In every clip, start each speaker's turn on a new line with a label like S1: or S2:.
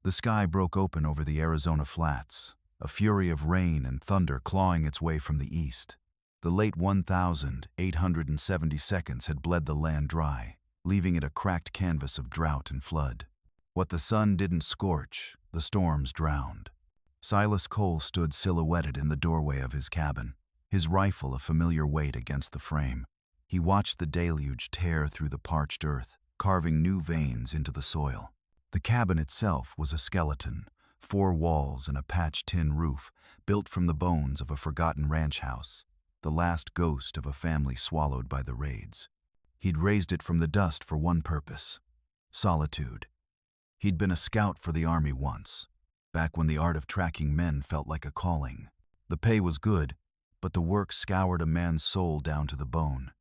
S1: The sky broke open over the Arizona flats, a fury of rain and thunder clawing its way from the east. The late 1,870 seconds had bled the land dry, leaving it a cracked canvas of drought and flood. What the sun didn't scorch, the storms drowned. Silas Cole stood silhouetted in the doorway of his cabin, his rifle a familiar weight against the frame. He watched the deluge tear through the parched earth, carving new veins into the soil. The cabin itself was a skeleton, 4 walls and a patched tin roof, built from the bones of a forgotten ranch house, the last ghost of a family swallowed by the raids. He'd raised it from the dust for one purpose: solitude. He'd been a scout for the army once, back when the art of tracking men felt like a calling. The pay was good, but the work scoured a man's soul down to the bone.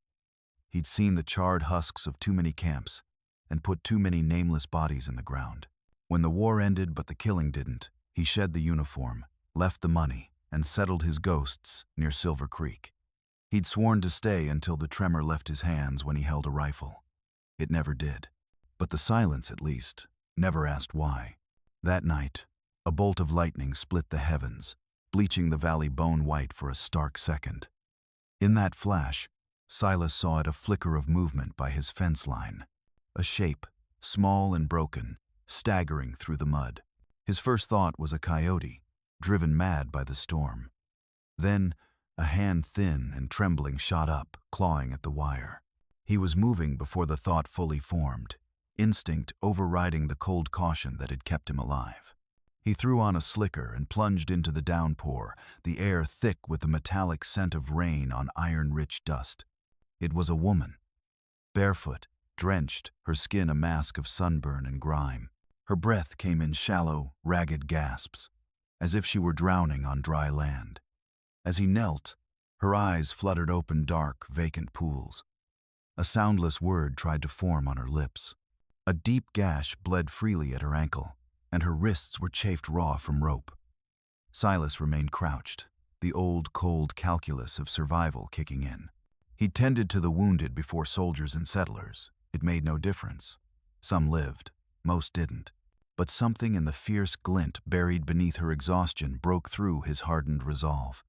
S1: He'd seen the charred husks of too many camps and put too many nameless bodies in the ground. When the war ended but the killing didn't, he shed the uniform, left the money, and settled his ghosts near Silver Creek. He'd sworn to stay until the tremor left his hands when he held a rifle. It never did. But the silence, at least, never asked why. That night, a bolt of lightning split the heavens, bleaching the valley bone white for a stark second. In that flash, Silas saw a flicker of movement by his fence line. A shape, small and broken, staggering through the mud. His first thought was a coyote, driven mad by the storm. Then, a hand thin and trembling shot up, clawing at the wire. He was moving before the thought fully formed, instinct overriding the cold caution that had kept him alive. He threw on a slicker and plunged into the downpour, the air thick with the metallic scent of rain on iron-rich dust. It was a woman, barefoot, drenched, her skin a mask of sunburn and grime. Her breath came in shallow, ragged gasps, as if she were drowning on dry land. As he knelt, her eyes fluttered open dark, vacant pools. A soundless word tried to form on her lips. A deep gash bled freely at her ankle, and her wrists were chafed raw from rope. Silas remained crouched, the old, cold calculus of survival kicking in. He tended to the wounded before soldiers and settlers. It made no difference. Some lived, most didn't. But something in the fierce glint buried beneath her exhaustion broke through his hardened resolve.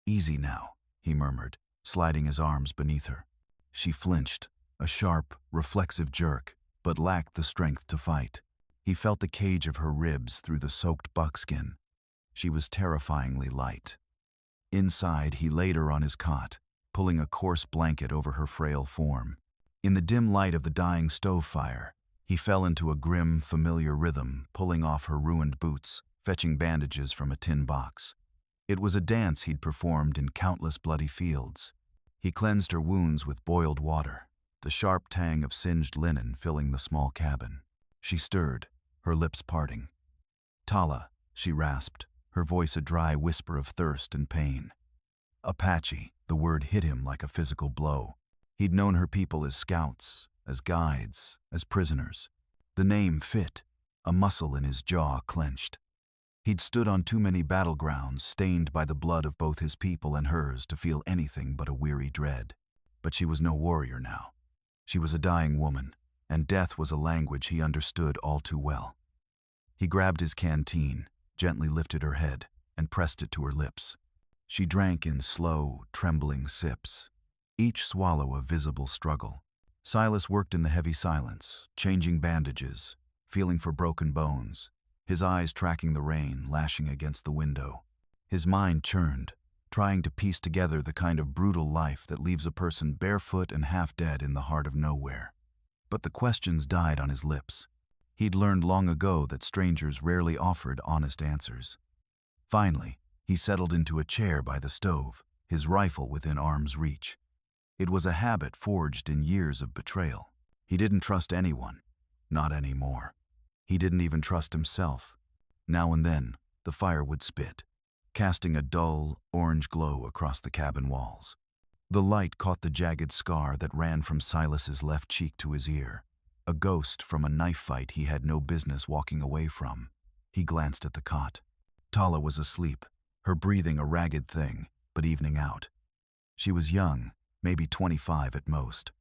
S1: "Easy now," he murmured, sliding his arms beneath her. She flinched, a sharp, reflexive jerk, but lacked the strength to fight. He felt the cage of her ribs through the soaked buckskin. She was terrifyingly light. Inside, he laid her on his cot, pulling a coarse blanket over her frail form. In the dim light of the dying stove fire, he fell into a grim, familiar rhythm, pulling off her ruined boots, fetching bandages from a tin box. It was a dance he'd performed in countless bloody fields. He cleansed her wounds with boiled water, the sharp tang of singed linen filling the small cabin. She stirred, her lips parting. "Tala," she rasped, her voice a dry whisper of thirst and pain. Apache, the word hit him like a physical blow. He'd known her people as scouts, as guides, as prisoners. The name fit, a muscle in his jaw clenched. He'd stood on too many battlegrounds stained by the blood of both his people and hers to feel anything but a weary dread. But she was no warrior now. She was a dying woman, and death was a language he understood all too well. He grabbed his canteen, gently lifted her head, and pressed it to her lips. She drank in slow, trembling sips, each swallow a visible struggle. Silas worked in the heavy silence, changing bandages, feeling for broken bones, his eyes tracking the rain lashing against the window. His mind churned, trying to piece together the kind of brutal life that leaves a person barefoot and half dead in the heart of nowhere. But the questions died on his lips. He'd learned long ago that strangers rarely offered honest answers. Finally, he settled into a chair by the stove, his rifle within arm's reach. It was a habit forged in years of betrayal. He didn't trust anyone, not anymore. He didn't even trust himself. Now and then, the fire would spit, casting a dull, orange glow across the cabin walls. The light caught the jagged scar that ran from Silas's left cheek to his ear, a ghost from a knife fight he had no business walking away from. He glanced at the cot. Tala was asleep, her breathing a ragged thing, but evening out. She was young, maybe 25 at most.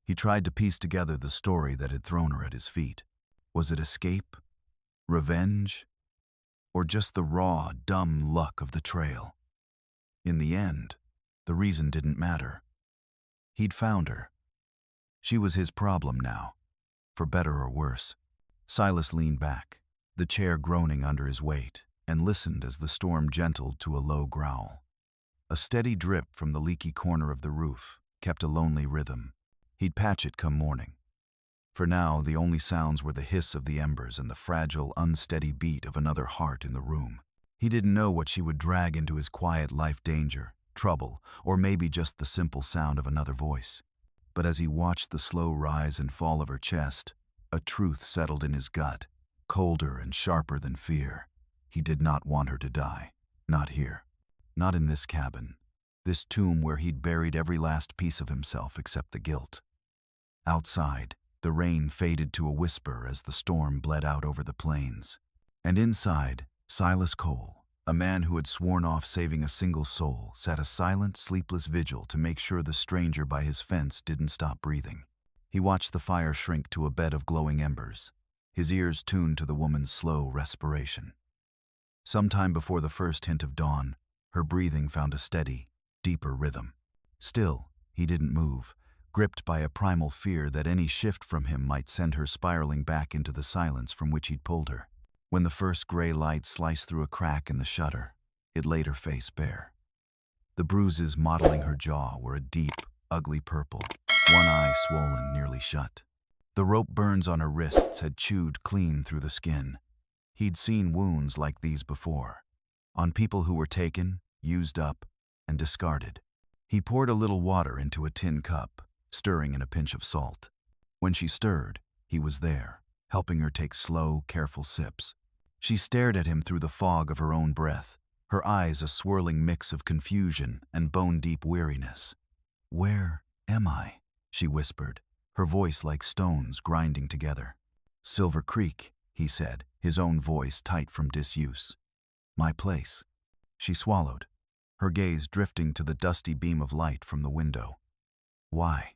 S1: He tried to piece together the story that had thrown her at his feet. Was it escape? Revenge? Or just the raw, dumb luck of the trail? In the end, the reason didn't matter. He'd found her. She was his problem now, for better or worse. Silas leaned back, the chair groaning under his weight, and listened as the storm gentled to a low growl. A steady drip from the leaky corner of the roof kept a lonely rhythm. He'd patch it come morning. For now, the only sounds were the hiss of the embers and the fragile, unsteady beat of another heart in the room. He didn't know what she would drag into his quiet life: danger, trouble, or maybe just the simple sound of another voice. But as he watched the slow rise and fall of her chest, a truth settled in his gut, colder and sharper than fear. He did not want her to die. Not here. Not in this cabin. This tomb where he'd buried every last piece of himself except the guilt. Outside, the rain faded to a whisper as the storm bled out over the plains. And inside, Silas Cole, a man who had sworn off saving a single soul, sat a silent, sleepless vigil to make sure the stranger by his fence didn't stop breathing. He watched the fire shrink to a bed of glowing embers, his ears tuned to the woman's slow respiration. Sometime before the first hint of dawn, her breathing found a steady, deeper rhythm. Still, he didn't move, gripped by a primal fear that any shift from him might send her spiraling back into the silence from which he'd pulled her. When the first gray light sliced through a crack in the shutter, it laid her face bare. The bruises mottling her jaw were a deep, ugly purple, one eye swollen nearly shut. The rope burns on her wrists had chewed clean through the skin. He'd seen wounds like these before, on people who were taken, used up, and discarded. He poured a little water into a tin cup, stirring in a pinch of salt. When she stirred, he was there, helping her take slow, careful sips. She stared at him through the fog of her own breath, her eyes a swirling mix of confusion and bone-deep weariness. "Where am I?" she whispered, her voice like stones grinding together. "Silver Creek," he said, his own voice tight from disuse. "My place." She swallowed, her gaze drifting to the dusty beam of light from the window. "Why?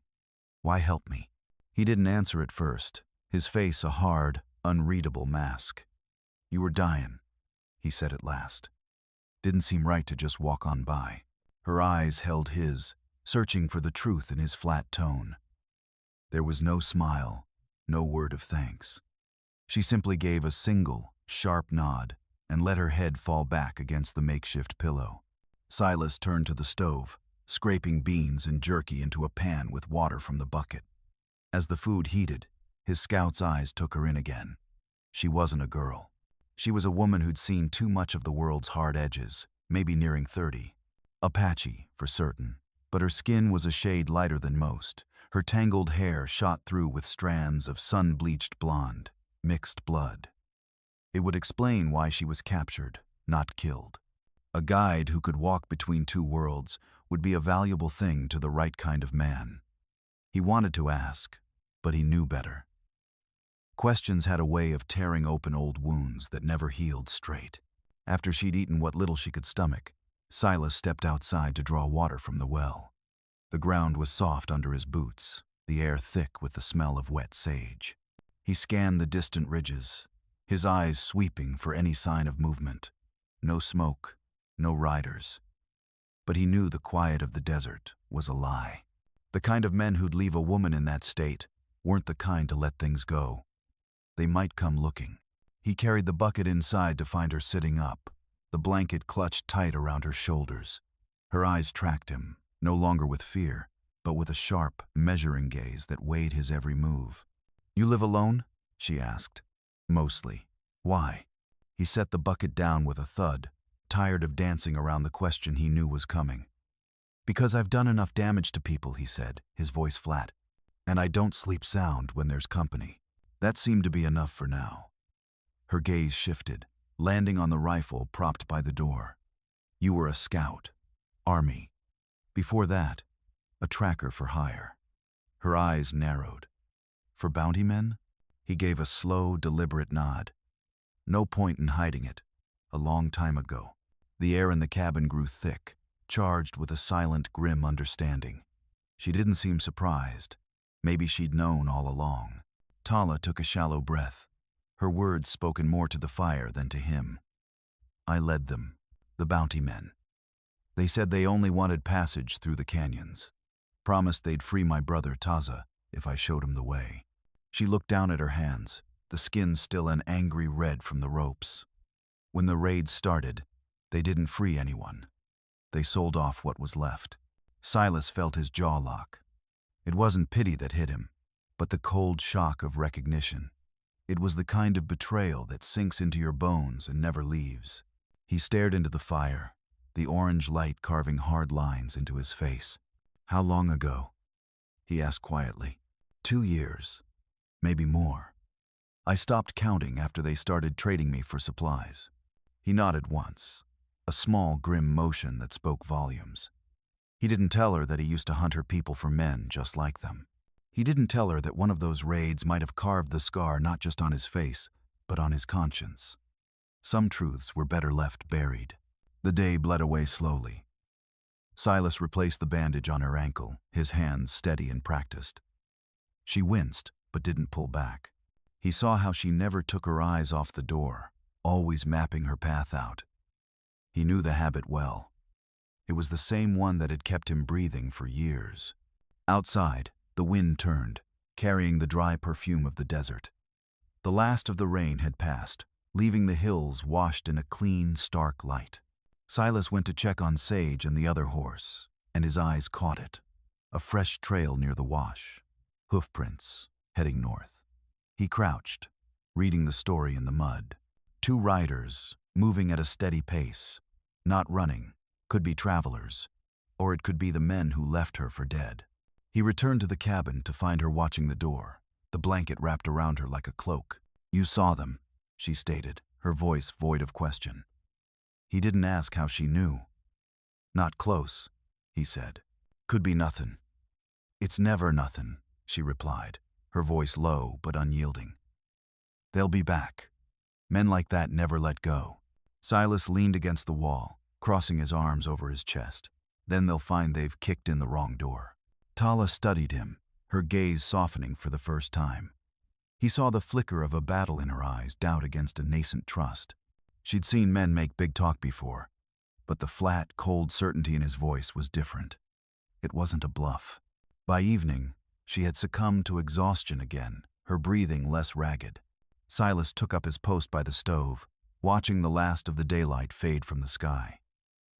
S1: Why help me?" He didn't answer at first, his face a hard, unreadable mask. "You were dying," he said at last. Didn't seem right to just walk on by. Her eyes held his, searching for the truth in his flat tone. There was no smile, no word of thanks. She simply gave a single, sharp nod and let her head fall back against the makeshift pillow. Silas turned to the stove, scraping beans and jerky into a pan with water from the bucket. As the food heated, his scout's eyes took her in again. She wasn't a girl. She was a woman who'd seen too much of the world's hard edges, maybe nearing 30. Apache, for certain, but her skin was a shade lighter than most. Her tangled hair shot through with strands of sun-bleached blonde, mixed blood. It would explain why she was captured, not killed. A guide who could walk between two worlds would be a valuable thing to the right kind of man. He wanted to ask, but he knew better. Questions had a way of tearing open old wounds that never healed straight. After she'd eaten what little she could stomach, Silas stepped outside to draw water from the well. The ground was soft under his boots, the air thick with the smell of wet sage. He scanned the distant ridges, his eyes sweeping for any sign of movement. No smoke, no riders. But he knew the quiet of the desert was a lie. The kind of men who'd leave a woman in that state weren't the kind to let things go. They might come looking. He carried the bucket inside to find her sitting up, the blanket clutched tight around her shoulders. Her eyes tracked him, no longer with fear, but with a sharp, measuring gaze that weighed his every move. "You live alone?" she asked. "Mostly." "Why?" He set the bucket down with a thud, tired of dancing around the question he knew was coming. "Because I've done enough damage to people," he said, his voice flat. "And I don't sleep sound when there's company." That seemed to be enough for now. Her gaze shifted, landing on the rifle propped by the door. "You were a scout. Army. Before that, a tracker for hire." Her eyes narrowed. "For bounty men?" He gave a slow, deliberate nod. "No point in hiding it. A long time ago." The air in the cabin grew thick, charged with a silent, grim understanding. She didn't seem surprised. Maybe she'd known all along. Tala took a shallow breath. her words spoken more to the fire than to him. I led them, the bounty men. They said they only wanted passage through the canyons. Promised they'd free my brother Taza if I showed him the way. She looked down at her hands, the skin still an angry red from the ropes. When the raid started, they didn't free anyone. They sold off what was left. Silas felt his jaw lock. It wasn't pity that hit him, but the cold shock of recognition. It was the kind of betrayal that sinks into your bones and never leaves. He stared into the fire, the orange light carving hard lines into his face. How long ago? He asked quietly. 2 years, maybe more. I stopped counting after they started trading me for supplies. He nodded once, a small, grim motion that spoke volumes. He didn't tell her that he used to hunt her people for men just like them. He didn't tell her that one of those raids might have carved the scar not just on his face, but on his conscience. Some truths were better left buried. The day bled away slowly. Silas replaced the bandage on her ankle, his hands steady and practiced. She winced, but didn't pull back. He saw how she never took her eyes off the door, always mapping her path out. He knew the habit well. It was the same one that had kept him breathing for years. Outside, the wind turned, carrying the dry perfume of the desert. The last of the rain had passed, leaving the hills washed in a clean, stark light. Silas went to check on Sage and the other horse, and his eyes caught it. A fresh trail near the wash. Hoofprints, heading north. He crouched, reading the story in the mud. 2 riders, moving at a steady pace. Not running, could be travelers, or it could be the men who left her for dead. He returned to the cabin to find her watching the door, the blanket wrapped around her like a cloak. You saw them, she stated, her voice void of question. He didn't ask how she knew. Not close, he said. Could be nothing. It's never nothing, she replied, her voice low but unyielding. They'll be back. Men like that never let go. Silas leaned against the wall, crossing his arms over his chest. Then they'll find they've kicked in the wrong door. Tala studied him, her gaze softening for the first time. He saw the flicker of a battle in her eyes, doubt against a nascent trust. She'd seen men make big talk before, but the flat, cold certainty in his voice was different. It wasn't a bluff. By evening, she had succumbed to exhaustion again, her breathing less ragged. Silas took up his post by the stove, watching the last of the daylight fade from the sky.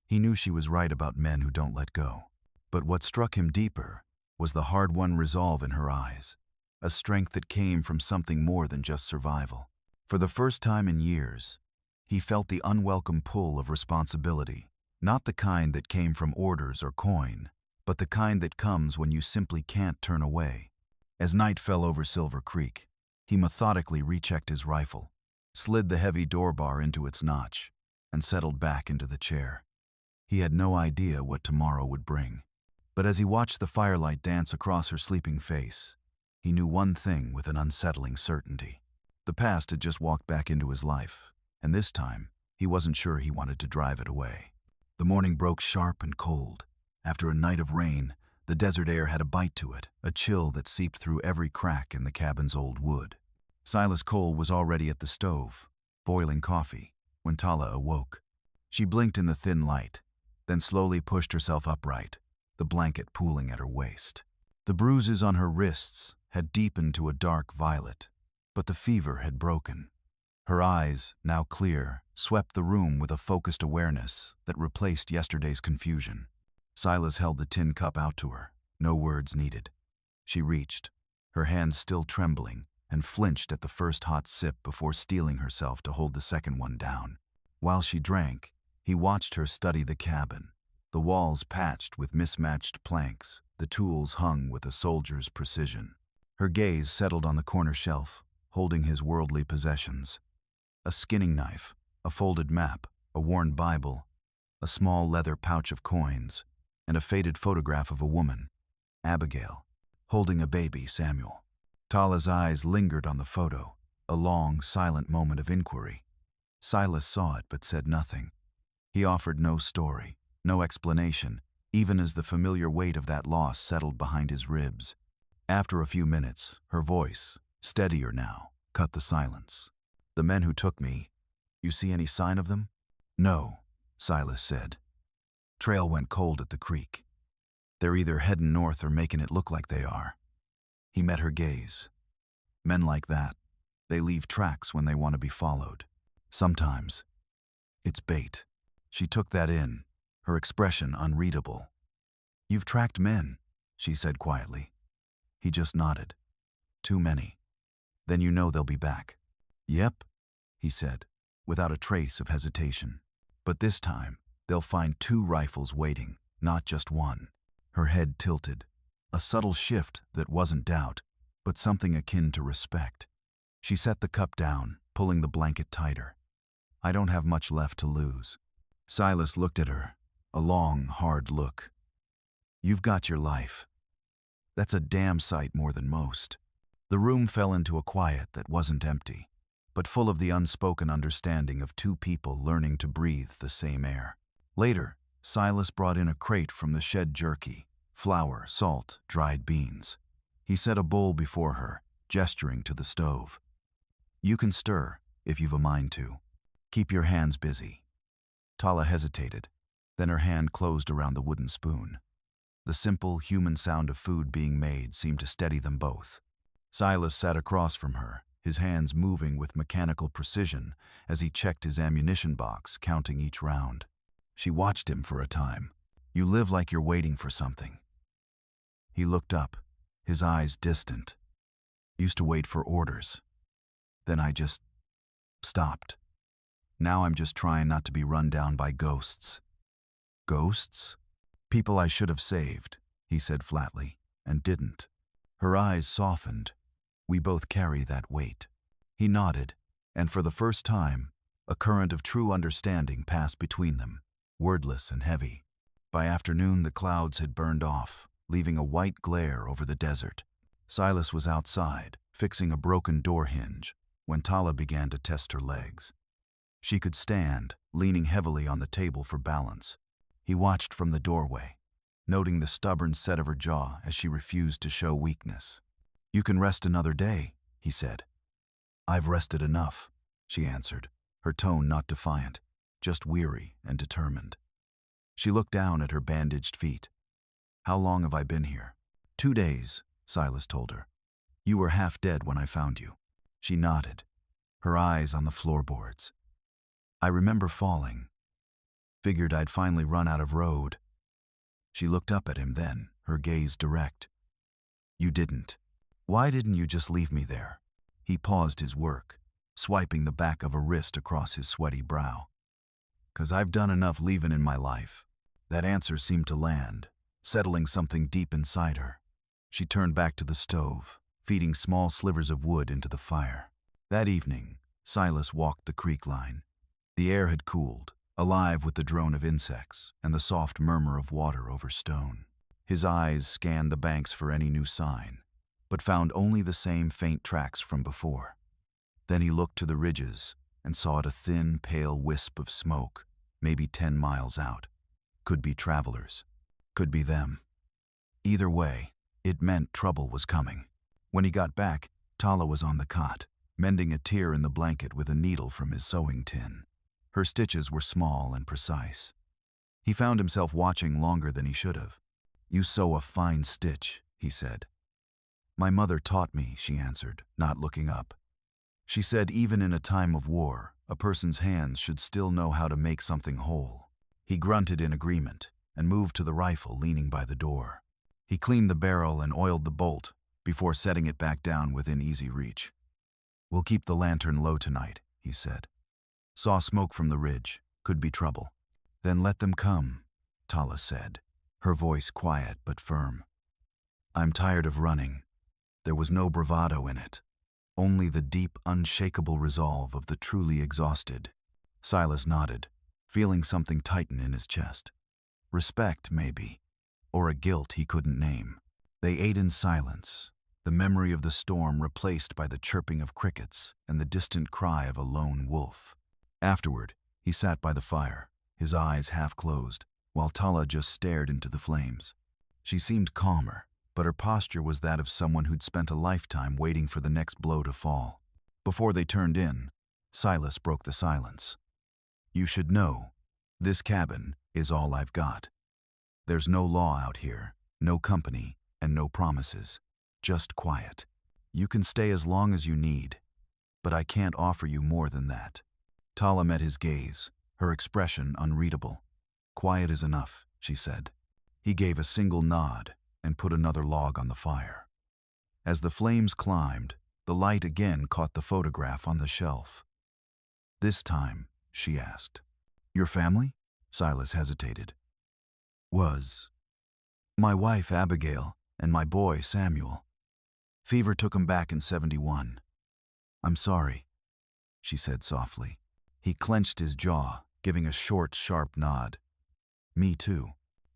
S1: He knew she was right about men who don't let go. But what struck him deeper was the hard-won resolve in her eyes, a strength that came from something more than just survival. For the first time in years, he felt the unwelcome pull of responsibility, not the kind that came from orders or coin, but the kind that comes when you simply can't turn away. As night fell over Silver Creek, he methodically rechecked his rifle, slid the heavy door bar into its notch, and settled back into the chair. He had no idea what tomorrow would bring. But as he watched the firelight dance across her sleeping face, he knew one thing with an unsettling certainty. The past had just walked back into his life, and this time, he wasn't sure he wanted to drive it away. The morning broke sharp and cold. After a night of rain, the desert air had a bite to it, a chill that seeped through every crack in the cabin's old wood. Silas Cole was already at the stove, boiling coffee, when Tala awoke. She blinked in the thin light, then slowly pushed herself upright, the blanket pooling at her waist. The bruises on her wrists had deepened to a dark violet, but the fever had broken. Her eyes, now clear, swept the room with a focused awareness that replaced yesterday's confusion. Silas held the tin cup out to her, no words needed. She reached, her hands still trembling, and flinched at the first hot sip before steeling herself to hold the second one down. While she drank, he watched her study the cabin, the walls patched with mismatched planks, the tools hung with a soldier's precision. Her gaze settled on the corner shelf, holding his worldly possessions. A skinning knife, a folded map, a worn Bible, a small leather pouch of coins, and a faded photograph of a woman, Abigail, holding a baby, Samuel. Tala's eyes lingered on the photo, a long, silent moment of inquiry. Silas saw it but said nothing. He offered no story, no explanation, even as the familiar weight of that loss settled behind his ribs. After a few minutes, her voice, steadier now, cut the silence. The men who took me. You see any sign of them? No, Silas said. Trail went cold at the creek. They're either heading north or making it look like they are. He met her gaze. Men like that, they leave tracks when they want to be followed. Sometimes it's bait. She took that in, her expression unreadable. You've tracked men, she said quietly. He just nodded. Too many. Then you know they'll be back. Yep, he said, without a trace of hesitation. But this time, they'll find 2 rifles waiting, not just one. Her head tilted, a subtle shift that wasn't doubt, but something akin to respect. She set the cup down, pulling the blanket tighter. I don't have much left to lose. Silas looked at her, a long, hard look. You've got your life. That's a damn sight more than most. The room fell into a quiet that wasn't empty, but full of the unspoken understanding of 2 people learning to breathe the same air. Later, Silas brought in a crate from the shed jerky, flour, salt, dried beans. He set a bowl before her, gesturing to the stove. You can stir, if you've a mind to. Keep your hands busy. Tala hesitated, then her hand closed around the wooden spoon. The simple, human sound of food being made seemed to steady them both. Silas sat across from her, his hands moving with mechanical precision as he checked his ammunition box, counting each round. She watched him for a time. You live like you're waiting for something. He looked up, his eyes distant. Used to wait for orders. Then I just stopped. Now I'm just trying not to be run down by ghosts. Ghosts? People I should have saved, he said flatly, and didn't. Her eyes softened. We both carry that weight. He nodded, and for the first time, a current of true understanding passed between them, wordless and heavy. By afternoon, the clouds had burned off, leaving a white glare over the desert. Silas was outside, fixing a broken door hinge, when Tala began to test her legs. She could stand, leaning heavily on the table for balance. He watched from the doorway, noting the stubborn set of her jaw as she refused to show weakness. You can rest another day, he said. I've rested enough, she answered, her tone not defiant, just weary and determined. She looked down at her bandaged feet. How long have I been here? 2 days, Silas told her. You were half dead when I found you. She nodded, her eyes on the floorboards. I remember falling. Figured I'd finally run out of road. She looked up at him then, her gaze direct. You didn't. Why didn't you just leave me there? He paused his work, swiping the back of a wrist across his sweaty brow. 'Cause I've done enough leaving in my life. That answer seemed to land, settling something deep inside her. She turned back to the stove, feeding small slivers of wood into the fire. That evening, Silas walked the creek line. The air had cooled, alive with the drone of insects and the soft murmur of water over stone. His eyes scanned the banks for any new sign, but found only the same faint tracks from before. Then he looked to the ridges and saw a thin, pale wisp of smoke, maybe 10 miles out. Could be travelers. Could be them. Either way, it meant trouble was coming. When he got back, Tala was on the cot, mending a tear in the blanket with a needle from his sewing tin. Her stitches were small and precise. He found himself watching longer than he should have. You sew a fine stitch, he said. My mother taught me, she answered, not looking up. She said even in a time of war, a person's hands should still know how to make something whole. He grunted in agreement and moved to the rifle leaning by the door. He cleaned the barrel and oiled the bolt before setting it back down within easy reach. We'll keep the lantern low tonight, he said. Saw smoke from the ridge. Could be trouble. Then let them come, Tala said, her voice quiet but firm. I'm tired of running. There was no bravado in it. Only the deep, unshakable resolve of the truly exhausted. Silas nodded, feeling something tighten in his chest. Respect, maybe, or a guilt he couldn't name. They ate in silence, the memory of the storm replaced by the chirping of crickets and the distant cry of a lone wolf. Afterward, he sat by the fire, his eyes half closed, while Tala just stared into the flames. She seemed calmer, but her posture was that of someone who'd spent a lifetime waiting for the next blow to fall. Before they turned in, Silas broke the silence. You should know, this cabin is all I've got. There's no law out here, no company, and no promises. Just quiet. You can stay as long as you need, but I can't offer you more than that. Tala met his gaze, her expression unreadable. Quiet is enough, she said. He gave a single nod and put another log on the fire. As the flames climbed, the light again caught the photograph on the shelf. This time, she asked. Your family? Silas hesitated. Was. My wife Abigail and my boy Samuel. Fever took him back in 71. I'm sorry, she said softly. He clenched his jaw, giving a short, sharp nod. Me too.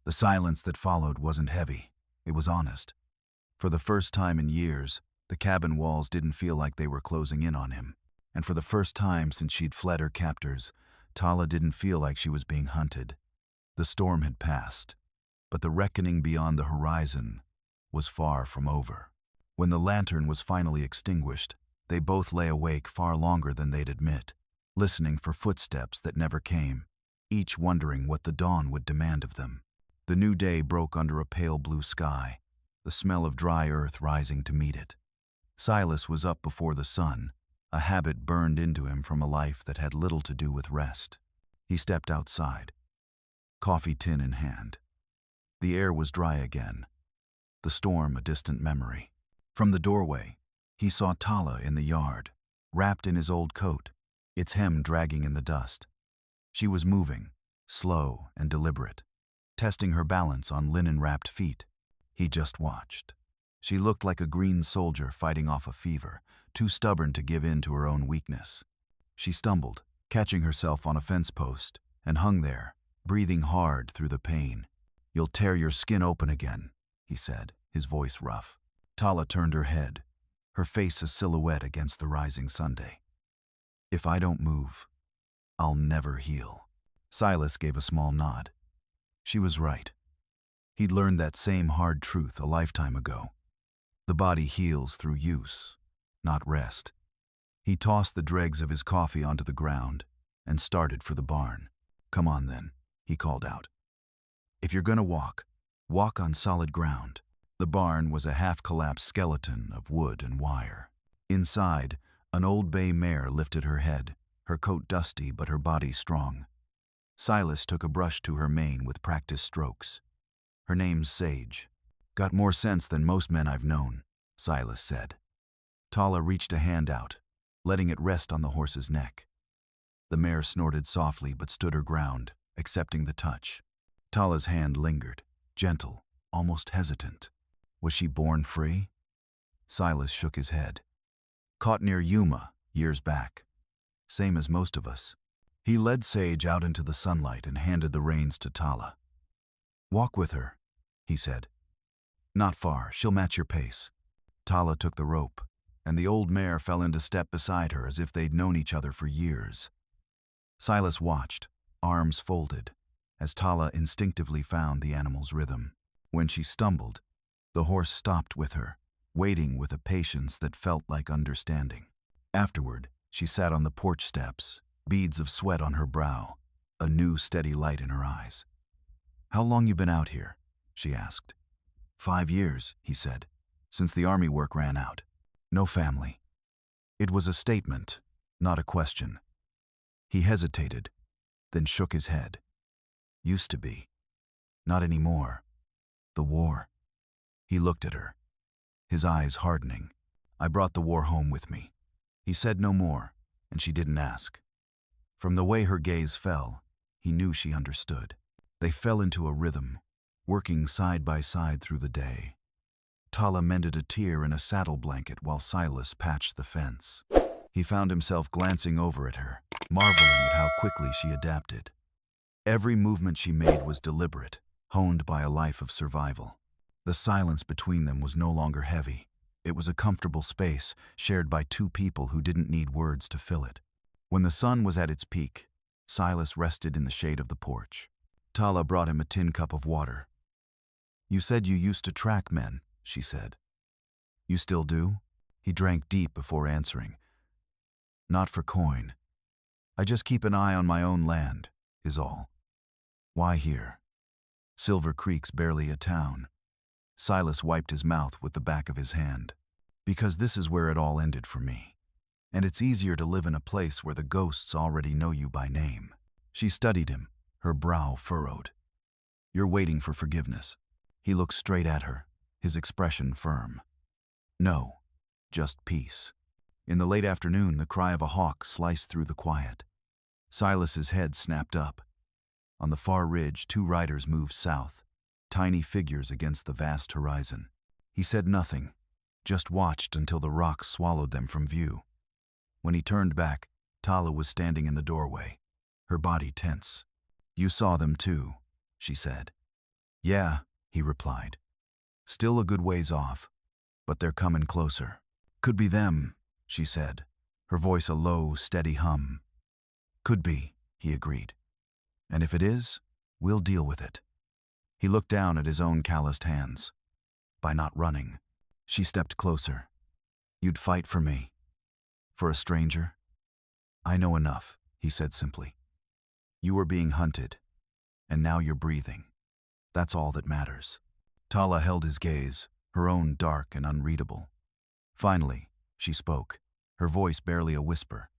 S1: The silence that followed wasn't heavy. It was honest. For the first time in years, the cabin walls didn't feel like they were closing in on him. And for the first time since she'd fled her captors, Tala didn't feel like she was being hunted. The storm had passed, but the reckoning beyond the horizon was far from over. When the lantern was finally extinguished, they both lay awake far longer than they'd admit, listening for footsteps that never came, each wondering what the dawn would demand of them. The new day broke under a pale blue sky, the smell of dry earth rising to meet it. Silas was up before the sun, a habit burned into him from a life that had little to do with rest. He stepped outside, coffee tin in hand. The air was dry again, the storm a distant memory. From the doorway, he saw Tala in the yard, wrapped in his old coat, its hem dragging in the dust. She was moving, slow and deliberate, testing her balance on linen-wrapped feet. He just watched. She looked like a green soldier fighting off a fever, too stubborn to give in to her own weakness. She stumbled, catching herself on a fence post, and hung there, breathing hard through the pain. You'll tear your skin open again, he said, his voice rough. Tala turned her head, her face a silhouette against the rising Sunday. If I don't move, I'll never heal. Silas gave a small nod. She was right. He'd learned that same hard truth a lifetime ago. The body heals through use, not rest. He tossed the dregs of his coffee onto the ground and started for the barn. Come on then, he called out. If you're gonna walk, walk on solid ground. The barn was a half-collapsed skeleton of wood and wire. Inside, an old bay mare lifted her head, her coat dusty but her body strong. Silas took a brush to her mane with practiced strokes. Her name's Sage. Got more sense than most men I've known, Silas said. Tala reached a hand out, letting it rest on the horse's neck. The mare snorted softly but stood her ground, accepting the touch. Tala's hand lingered, gentle, almost hesitant. Was she born free? Silas shook his head. Caught near Yuma, years back. Same as most of us. He led Sage out into the sunlight and handed the reins to Tala. Walk with her, he said. Not far, she'll match your pace. Tala took the rope, and the old mare fell into step beside her as if they'd known each other for years. Silas watched, arms folded, as Tala instinctively found the animal's rhythm. When she stumbled, the horse stopped with her, waiting with a patience that felt like understanding. Afterward, she sat on the porch steps, beads of sweat on her brow, a new steady light in her eyes. How long you been out here? She asked. 5 years, he said, since the army work ran out. No family. It was a statement, not a question. He hesitated, then shook his head. Used to be. Not anymore. The war. He looked at her, his eyes hardening. I brought the war home with me. He said no more, and she didn't ask. From the way her gaze fell, he knew she understood. They fell into a rhythm, working side by side through the day. Tala mended a tear in a saddle blanket while Silas patched the fence. He found himself glancing over at her, marveling at how quickly she adapted. Every movement she made was deliberate, honed by a life of survival. The silence between them was no longer heavy. It was a comfortable space shared by two people who didn't need words to fill it. When the sun was at its peak, Silas rested in the shade of the porch. Tala brought him a tin cup of water. You said you used to track men, she said. You still do? He drank deep before answering. Not for coin, I just keep an eye on my own land, is all. Why here? Silver Creek's barely a town. Silas wiped his mouth with the back of his hand. Because this is where it all ended for me. And it's easier to live in a place where the ghosts already know you by name. She studied him, her brow furrowed. You're waiting for forgiveness. He looked straight at her, his expression firm. No, just peace. In the late afternoon, the cry of a hawk sliced through the quiet. Silas's head snapped up. On the far ridge, two riders moved south, tiny figures against the vast horizon. He said nothing, just watched until the rocks swallowed them from view. When he turned back, Tala was standing in the doorway, her body tense. You saw them too, she said. Yeah, he replied. Still a good ways off, but they're coming closer. Could be them, she said, her voice a low, steady hum. Could be, he agreed. And if it is, we'll deal with it. He looked down at his own calloused hands. By not running, she stepped closer. You'd fight for me. For a stranger? I know enough, he said simply. You were being hunted, and now you're breathing. That's all that matters. Tala held his gaze, her own dark and unreadable. Finally, she spoke, her voice barely a whisper.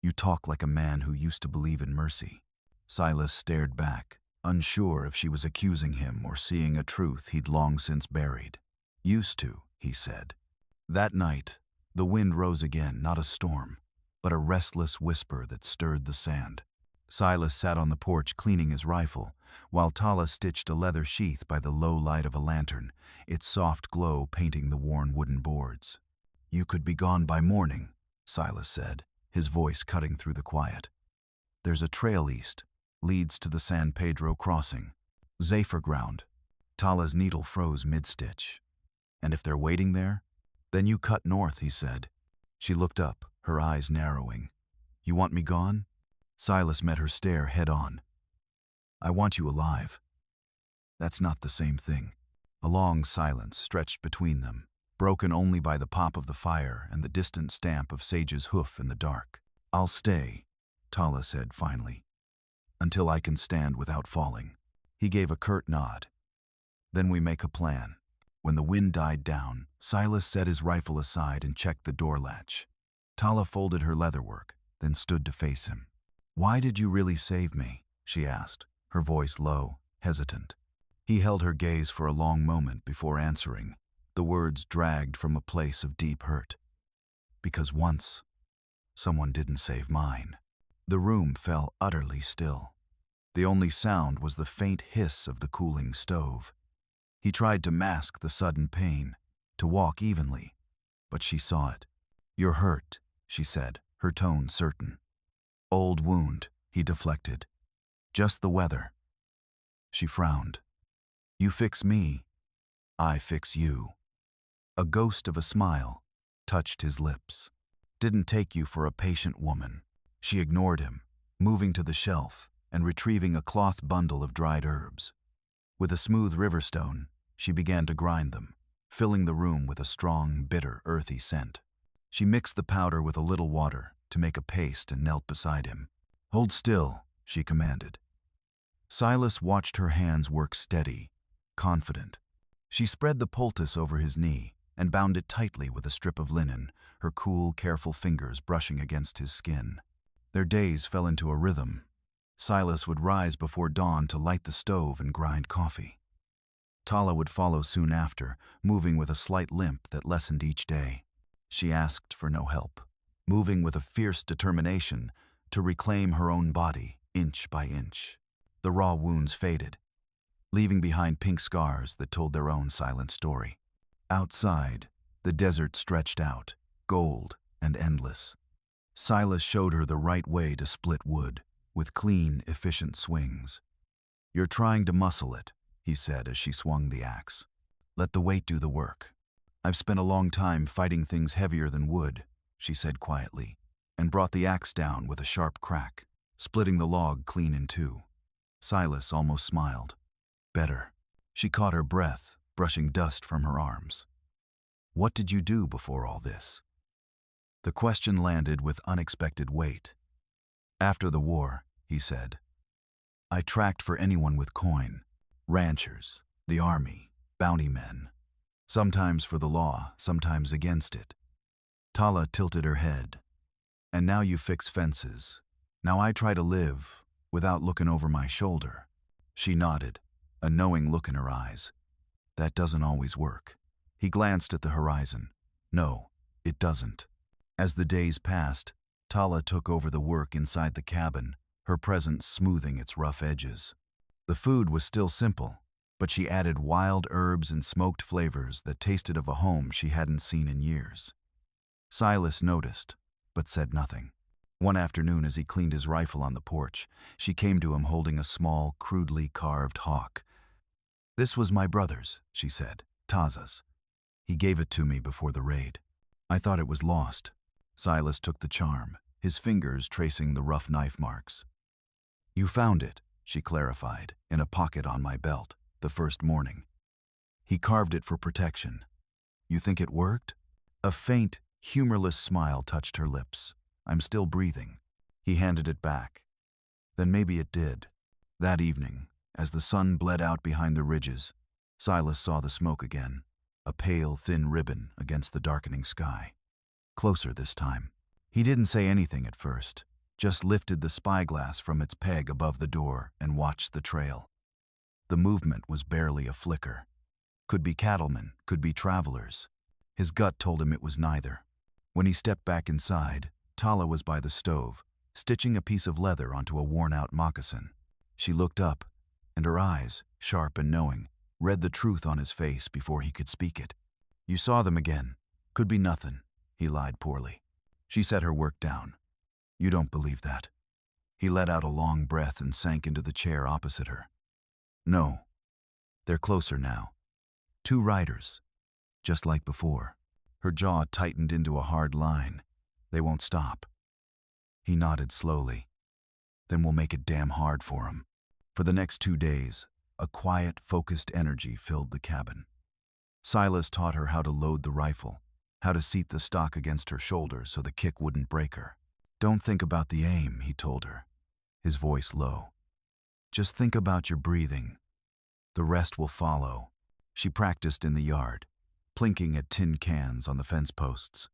S1: You talk like a man who used to believe in mercy. Silas stared back, unsure if she was accusing him or seeing a truth he'd long since buried. Used to, he said. That night, the wind rose again, not a storm, but a restless whisper that stirred the sand. Silas sat on the porch cleaning his rifle, while Tala stitched a leather sheath by the low light of a lantern, its soft glow painting the worn wooden boards. You could be gone by morning, Silas said, his voice cutting through the quiet. There's a trail east, leads to the San Pedro crossing. Zephyr ground. Tala's needle froze mid-stitch. And if they're waiting there, then you cut north, he said. She looked up, her eyes narrowing. You want me gone? Silas met her stare head-on. I want you alive. That's not the same thing. A long silence stretched between them, broken only by the pop of the fire and the distant stamp of Sage's hoof in the dark. I'll stay, Tala said finally, until I can stand without falling. He gave a curt nod. Then we make a plan. When the wind died down, Silas set his rifle aside and checked the door latch. Tala folded her leatherwork, then stood to face him. Why did you really save me? She asked, her voice low, hesitant. He held her gaze for a long moment before answering, the words dragged from a place of deep hurt. Because once, someone didn't save mine. The room fell utterly still. The only sound was the faint hiss of the cooling stove. He tried to mask the sudden pain, to walk evenly, but she saw it. You're hurt, she said, her tone certain. Old wound, he deflected. Just the weather. She frowned. You fix me, I fix you. A ghost of a smile touched his lips. Didn't take you for a patient woman. She ignored him, moving to the shelf and retrieving a cloth bundle of dried herbs. With a smooth riverstone, she began to grind them, filling the room with a strong, bitter, earthy scent. She mixed the powder with a little water to make a paste and knelt beside him. Hold still, she commanded. Silas watched her hands work steady, confident. She spread the poultice over his knee and bound it tightly with a strip of linen, her cool, careful fingers brushing against his skin. Their days fell into a rhythm. Silas would rise before dawn to light the stove and grind coffee. Tala would follow soon after, moving with a slight limp that lessened each day. She asked for no help, moving with a fierce determination to reclaim her own body, inch by inch. The raw wounds faded, leaving behind pink scars that told their own silent story. Outside, the desert stretched out, gold and endless. Silas showed her the right way to split wood, with clean, efficient swings. You're trying to muscle it, he said as she swung the axe. Let the weight do the work. I've spent a long time fighting things heavier than wood, she said quietly, and brought the axe down with a sharp crack, splitting the log clean in two. Silas almost smiled. Better. She caught her breath, brushing dust from her arms. What did you do before all this? The question landed with unexpected weight. After the war, he said, I tracked for anyone with coin. Ranchers, the army, bounty men. Sometimes for the law, sometimes against it. Tala tilted her head. And now you fix fences. Now I try to live without looking over my shoulder. She nodded, a knowing look in her eyes. That doesn't always work. He glanced at the horizon. No, it doesn't. As the days passed, Tala took over the work inside the cabin, her presence smoothing its rough edges. The food was still simple, but she added wild herbs and smoked flavors that tasted of a home she hadn't seen in years. Silas noticed, but said nothing. One afternoon, as he cleaned his rifle on the porch, she came to him holding a small, crudely carved hawk. This was my brother's, she said, Taza's. He gave it to me before the raid. I thought it was lost. Silas took the charm, his fingers tracing the rough knife marks. You found it, she clarified, in a pocket on my belt, the first morning. He carved it for protection. You think it worked? A faint, humorless smile touched her lips. I'm still breathing. He handed it back. Then maybe it did. That evening, as the sun bled out behind the ridges, Silas saw the smoke again, a pale, thin ribbon against the darkening sky. Closer this time. He didn't say anything at first, just lifted the spyglass from its peg above the door and watched the trail. The movement was barely a flicker. Could be cattlemen, could be travelers. His gut told him it was neither. When he stepped back inside, Tala was by the stove, stitching a piece of leather onto a worn-out moccasin. She looked up, and her eyes, sharp and knowing, read the truth on his face before he could speak it. You saw them again. Could be nothing, he lied poorly. She set her work down. You don't believe that. He let out a long breath and sank into the chair opposite her. No. They're closer now. 2 riders, just like before. Her jaw tightened into a hard line. They won't stop. He nodded slowly. Then we'll make it damn hard for him. For the next 2 days, a quiet, focused energy filled the cabin. Silas taught her how to load the rifle, how to seat the stock against her shoulder so the kick wouldn't break her. Don't think about the aim, he told her, his voice low. Just think about your breathing. The rest will follow. She practiced in the yard, plinking at tin cans on the fence posts.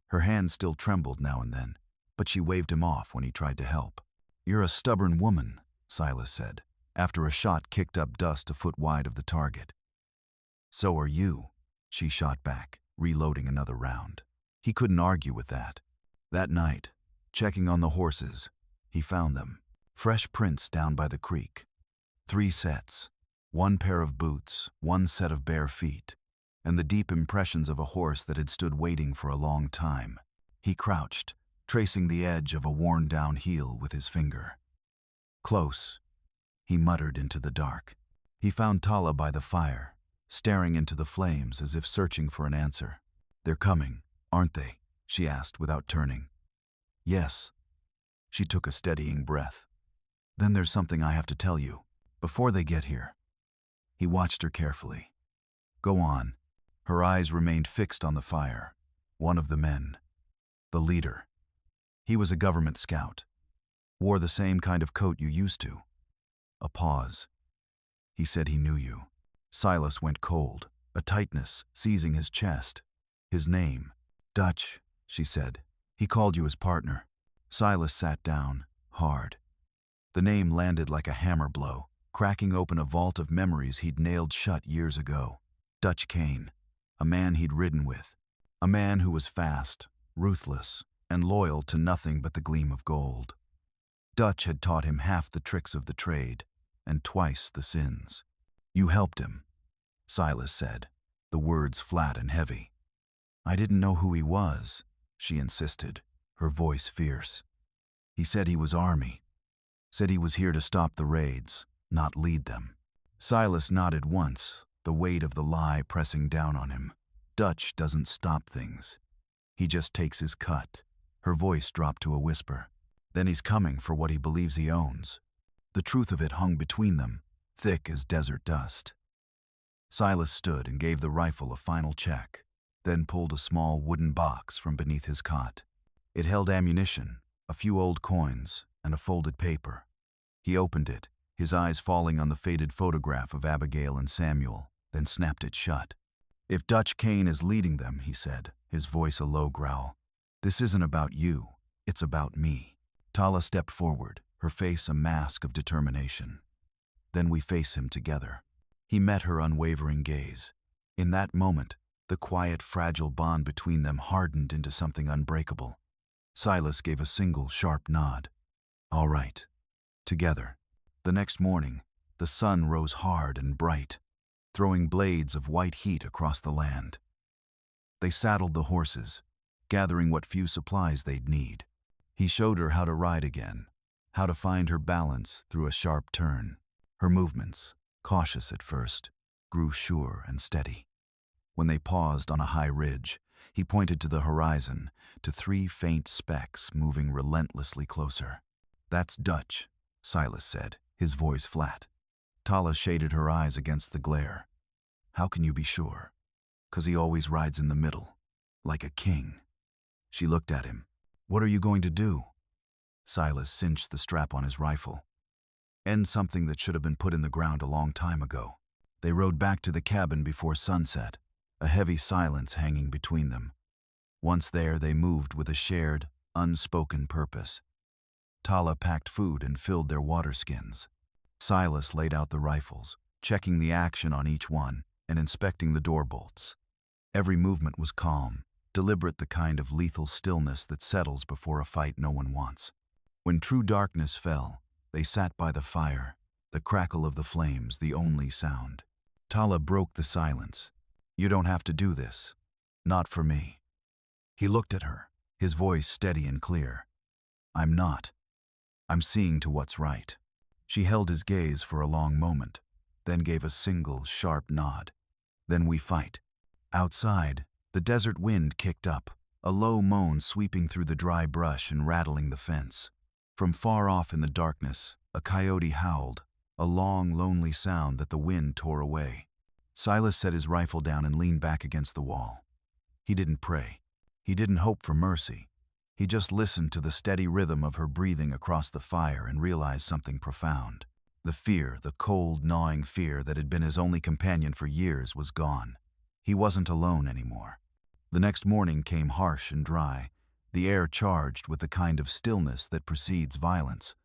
S1: Her hand still trembled now and then, but she waved him off when he tried to help. You're a stubborn woman, Silas said, after a shot kicked up dust a foot wide of the target. So are you, she shot back, reloading another round. He couldn't argue with that. That night, checking on the horses, he found them. Fresh prints down by the creek. 3 sets. 1 pair of boots, 1 set of bare feet, and the deep impressions of a horse that had stood waiting for a long time. He crouched, tracing the edge of a worn-down heel with his finger. Close, he muttered into the dark. He found Tala by the fire, staring into the flames as if searching for an answer. They're coming, aren't they? She asked without turning. Yes. She took a steadying breath. Then there's something I have to tell you, before they get here. He watched her carefully. Go on. Her eyes remained fixed on the fire. One of the men. The leader. He was a government scout. Wore the same kind of coat you used to. A pause. He said he knew you. Silas went cold, a tightness seizing his chest. His name. Dutch, she said. He called you his partner. Silas sat down, hard. The name landed like a hammer blow, cracking open a vault of memories he'd nailed shut years ago. Dutch Kane, a man he'd ridden with. A man who was fast, ruthless, and loyal to nothing but the gleam of gold. Dutch had taught him half the tricks of the trade, and twice the sins. You helped him, Silas said, the words flat and heavy. I didn't know who he was, she insisted, her voice fierce. He said he was Army. Said he was here to stop the raids, not lead them. Silas nodded once, the weight of the lie pressing down on him. Dutch doesn't stop things. He just takes his cut. Her voice dropped to a whisper. Then he's coming for what he believes he owns. The truth of it hung between them, thick as desert dust. Silas stood and gave the rifle a final check, then pulled a small wooden box from beneath his cot. It held ammunition, a few old coins, and a folded paper. He opened it, his eyes falling on the faded photograph of Abigail and Samuel, then snapped it shut. "If Dutch Kane is leading them," he said, his voice a low growl, "this isn't about you, it's about me." Tala stepped forward, her face a mask of determination. "Then we face him together." He met her unwavering gaze. In that moment, the quiet, fragile bond between them hardened into something unbreakable. Silas gave a single, sharp nod. "All right. Together." The next morning, the sun rose hard and bright, throwing blades of white heat across the land. They saddled the horses, gathering what few supplies they'd need. He showed her how to ride again, how to find her balance through a sharp turn. Her movements, cautious at first, grew sure and steady. When they paused on a high ridge, he pointed to the horizon, to 3 faint specks moving relentlessly closer. "That's Dutch," Silas said, his voice flat. Tala shaded her eyes against the glare. "How can you be sure?" "'Cause he always rides in the middle, like a king." She looked at him. "What are you going to do?" Silas cinched the strap on his rifle. "End something that should have been put in the ground a long time ago." They rode back to the cabin before sunset, a heavy silence hanging between them. Once there, they moved with a shared, unspoken purpose. Tala packed food and filled their water skins. Silas laid out the rifles, checking the action on each one and inspecting the door bolts. Every movement was calm, deliberate, the kind of lethal stillness that settles before a fight no one wants. When true darkness fell, they sat by the fire, the crackle of the flames the only sound. Tala broke the silence. "You don't have to do this. Not for me." He looked at her, his voice steady and clear. "I'm not. I'm seeing to what's right." She held his gaze for a long moment, then gave a single, sharp nod. "Then we fight." Outside, the desert wind kicked up, a low moan sweeping through the dry brush and rattling the fence. From far off in the darkness, a coyote howled, a long, lonely sound that the wind tore away. Silas set his rifle down and leaned back against the wall. He didn't pray. He didn't hope for mercy. He just listened to the steady rhythm of her breathing across the fire and realized something profound. The fear, the cold, gnawing fear that had been his only companion for years, was gone. He wasn't alone anymore. The next morning came harsh and dry, the air charged with the kind of stillness that precedes violence.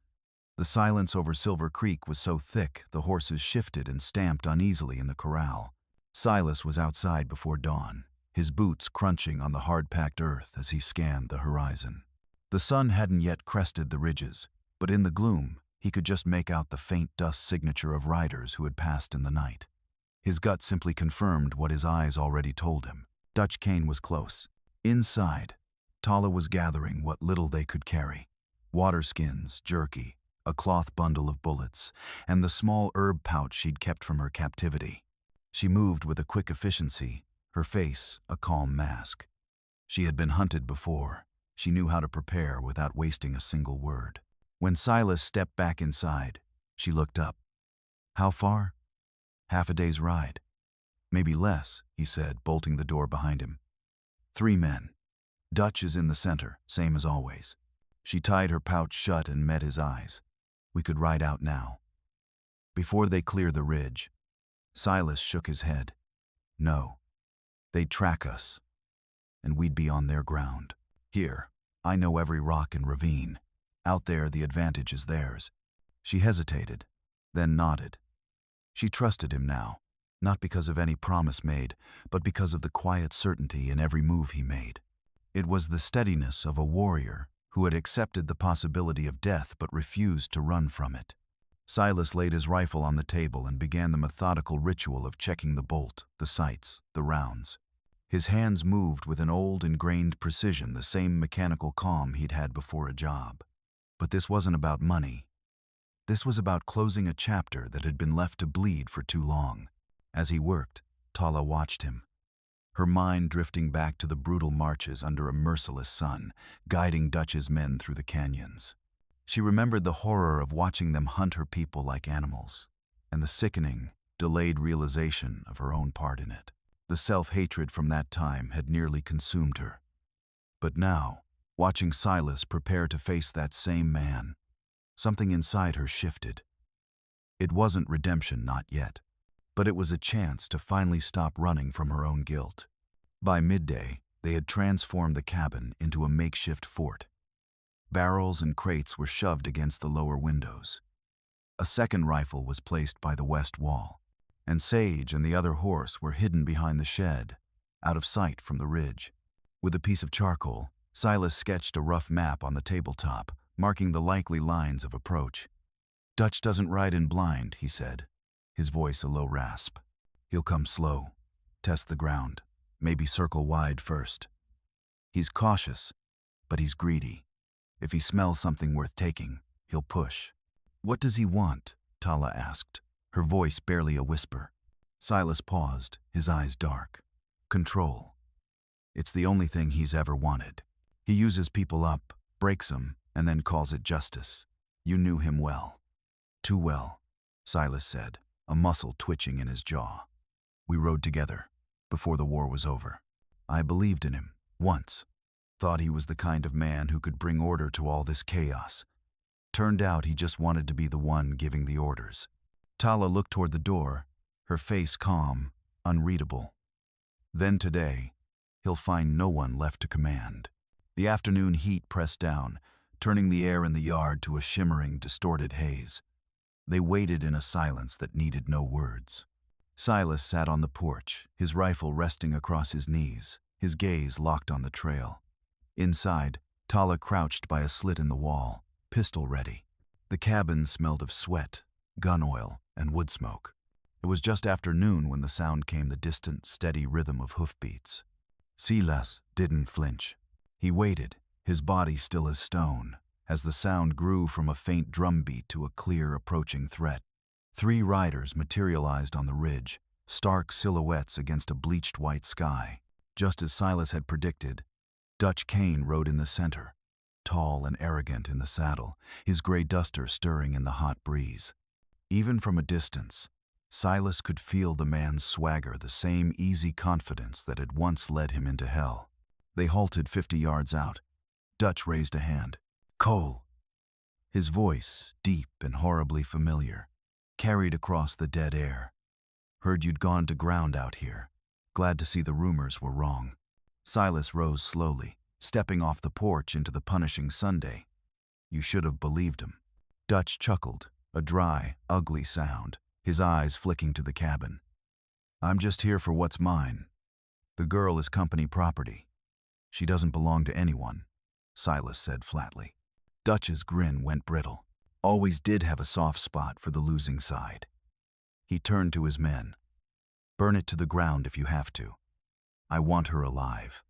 S1: The silence over Silver Creek was so thick the horses shifted and stamped uneasily in the corral. Silas was outside before dawn, his boots crunching on the hard-packed earth as he scanned the horizon. The sun hadn't yet crested the ridges, but in the gloom, he could just make out the faint dust signature of riders who had passed in the night. His gut simply confirmed what his eyes already told him. Dutch Kane was close. Inside, Tala was gathering what little they could carry: water skins, jerky, a cloth bundle of bullets, and the small herb pouch she'd kept from her captivity. She moved with a quick efficiency, her face a calm mask. She had been hunted before. She knew how to prepare without wasting a single word. When Silas stepped back inside, she looked up. "How far?" "Half a day's ride." "Maybe less," he said, bolting the door behind him. 3 men. Dutch is in the center, same as always. She tied her pouch shut and met his eyes. "We could ride out now." Before they clear the ridge, Silas shook his head. "No. They'd track us, and we'd be on their ground. Here, I know every rock and ravine. Out there, the advantage is theirs." She hesitated, then nodded. She trusted him now, not because of any promise made, but because of the quiet certainty in every move he made. It was the steadiness of a warrior who had accepted the possibility of death but refused to run from it. Silas laid his rifle on the table and began the methodical ritual of checking the bolt, the sights, the rounds. His hands moved with an old, ingrained precision, the same mechanical calm he'd had before a job. But this wasn't about money. This was about closing a chapter that had been left to bleed for too long. As he worked, Tala watched him, her mind drifting back to the brutal marches under a merciless sun, guiding Dutch's men through the canyons. She remembered the horror of watching them hunt her people like animals, and the sickening, delayed realization of her own part in it. The self-hatred from that time had nearly consumed her. But now, watching Silas prepare to face that same man, Something inside her shifted. It wasn't redemption, not yet, but it was a chance to finally stop running from her own guilt. By midday, they had transformed the cabin into a makeshift fort. Barrels and crates were shoved against the lower windows. A second rifle was placed by the west wall, and Sage and the other horse were hidden behind the shed, out of sight from the ridge. With a piece of charcoal, Silas sketched a rough map on the tabletop, marking the likely lines of approach. "Dutch doesn't ride in blind," he said, his voice a low rasp. "He'll come slow, test the ground, maybe circle wide first. He's cautious, but he's greedy. If he smells something worth taking, he'll push." "What does he want?" Tala asked, her voice barely a whisper. Silas paused, his eyes dark. "Control. It's the only thing he's ever wanted. He uses people up, breaks them, and then calls it justice. You knew him well." "Too well," Silas said, a muscle twitching in his jaw. "We rode together, before the war was over. I believed in him, once. Thought he was the kind of man who could bring order to all this chaos. Turned out he just wanted to be the one giving the orders." Tala looked toward the door, her face calm, unreadable. "Then today, he'll find no one left to command." The afternoon heat pressed down, turning the air in the yard to a shimmering, distorted haze. They waited in a silence that needed no words. Silas sat on the porch, his rifle resting across his knees, his gaze locked on the trail. Inside, Tala crouched by a slit in the wall, pistol ready. The cabin smelled of sweat, gun oil, and wood smoke. It was just after noon when the sound came, the distant, steady rhythm of hoofbeats. Silas didn't flinch. He waited, his body still as stone, as the sound grew from a faint drumbeat to a clear, approaching threat. 3 riders materialized on the ridge, stark silhouettes against a bleached white sky. Just as Silas had predicted, Dutch Kane rode in the center, tall and arrogant in the saddle, his gray duster stirring in the hot breeze. Even from a distance, Silas could feel the man's swagger, the same easy confidence that had once led him into hell. They halted 50 yards out. Dutch raised a hand. "Cole." His voice, deep and horribly familiar, carried across the dead air. "Heard you'd gone to ground out here. Glad to see the rumors were wrong." Silas rose slowly, stepping off the porch into the punishing Sunday. "You should have believed him." Dutch chuckled, a dry, ugly sound, his eyes flicking to the cabin. "I'm just here for what's mine. The girl is company property. She doesn't belong to anyone," Silas said flatly. Dutch's grin went brittle. Always did have a soft spot for the losing side. He turned to his men. "Burn it to the ground if you have to. I want her alive."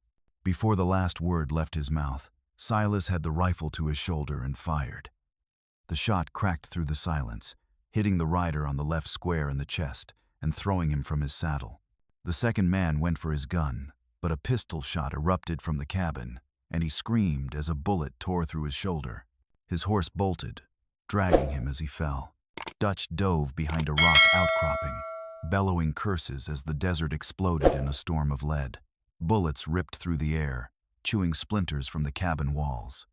S1: Before the last word left his mouth, Silas had the rifle to his shoulder and fired. The shot cracked through the silence, hitting the rider on the left square in the chest and throwing him from his saddle. The second man went for his gun, but a pistol shot erupted from the cabin, and he screamed as a bullet tore through his shoulder. His horse bolted, dragging him as he fell. Dutch dove behind a rock outcropping, bellowing curses as the desert exploded in a storm of lead. Bullets ripped through the air, chewing splinters from the cabin walls.